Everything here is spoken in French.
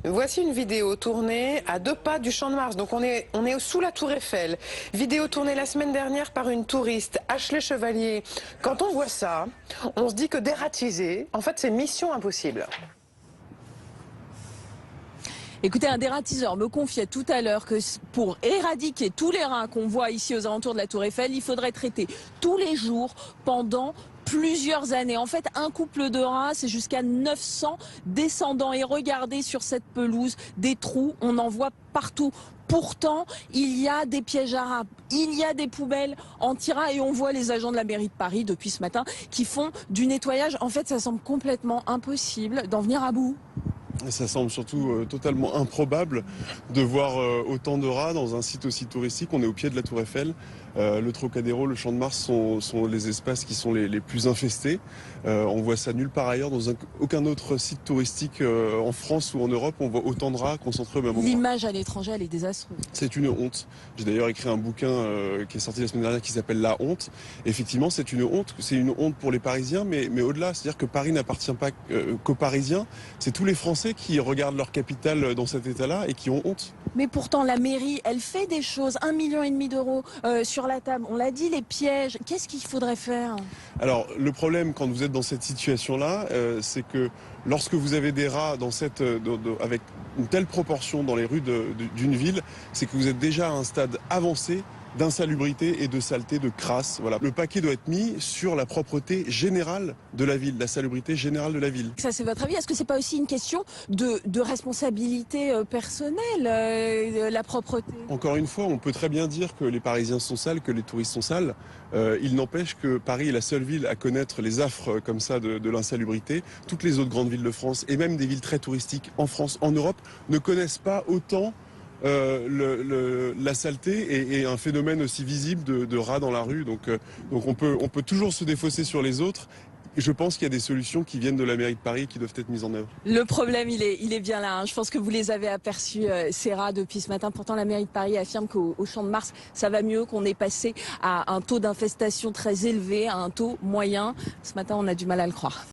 Voici une vidéo tournée à 2 pas du Champ de Mars. Donc on est sous la Tour Eiffel. Vidéo tournée la semaine dernière par une touriste, Ashley Chevalier. Quand on voit ça, on se dit que dératiser, en fait, c'est mission impossible. Écoutez, un dératiseur me confiait tout à l'heure que pour éradiquer tous les rats qu'on voit ici aux alentours de la Tour Eiffel, il faudrait traiter tous les jours pendant plusieurs années. En fait, un couple de rats, c'est jusqu'à 900 descendants. Et regardez sur cette pelouse, des trous, on en voit partout. Pourtant, il y a des pièges à rats, il y a des poubelles anti-rats et on voit les agents de la mairie de Paris depuis ce matin qui font du nettoyage. En fait, ça semble complètement impossible d'en venir à bout. Et ça semble surtout totalement improbable de voir autant de rats dans un site aussi touristique. On est au pied de la Tour Eiffel. Le Trocadéro, le Champ de Mars sont les espaces qui sont les plus infestés. On voit ça nulle part ailleurs, dans aucun autre site touristique en France ou en Europe. On voit autant de rats concentrés au même endroit. L'image à l'étranger, elle est désastreuse. C'est une honte. J'ai d'ailleurs écrit un bouquin qui est sorti la semaine dernière qui s'appelle La honte. Effectivement, c'est une honte. C'est une honte pour les Parisiens, mais au-delà. C'est-à-dire que Paris n'appartient pas qu'aux Parisiens. C'est tous les Français qui regardent leur capitale dans cet état-là et qui ont honte. Mais pourtant, la mairie, elle fait des choses. 1,5 million d'euros sur la table. On l'a dit, les pièges. Qu'est-ce qu'il faudrait faire? Alors, le problème, quand vous êtes dans cette situation-là, c'est que lorsque vous avez des rats avec une telle proportion dans les rues d'une ville, c'est que vous êtes déjà à un stade avancé d'insalubrité et de saleté, de crasse. Voilà. Le paquet doit être mis sur la propreté générale de la ville, la salubrité générale de la ville. Ça, c'est votre avis. Est-ce que c'est pas aussi une question de responsabilité personnelle, la propreté? Encore une fois, on peut très bien dire que les Parisiens sont sales, que les touristes sont sales. Il n'empêche que Paris est la seule ville à connaître les affres comme ça de l'insalubrité. Toutes les autres grandes villes de France, et même des villes très touristiques en France, en Europe, ne connaissent pas autant la saleté et un phénomène aussi visible de rats dans la rue. Donc on peut toujours se défausser sur les autres. Je pense qu'il y a des solutions qui viennent de la mairie de Paris qui doivent être mises en œuvre. Le problème, il est bien là. Je pense que vous les avez aperçus, ces rats, depuis ce matin. Pourtant, la mairie de Paris affirme qu'au Champ de Mars, ça va mieux, qu'on est passé à un taux d'infestation très élevé, à un taux moyen. Ce matin, on a du mal à le croire.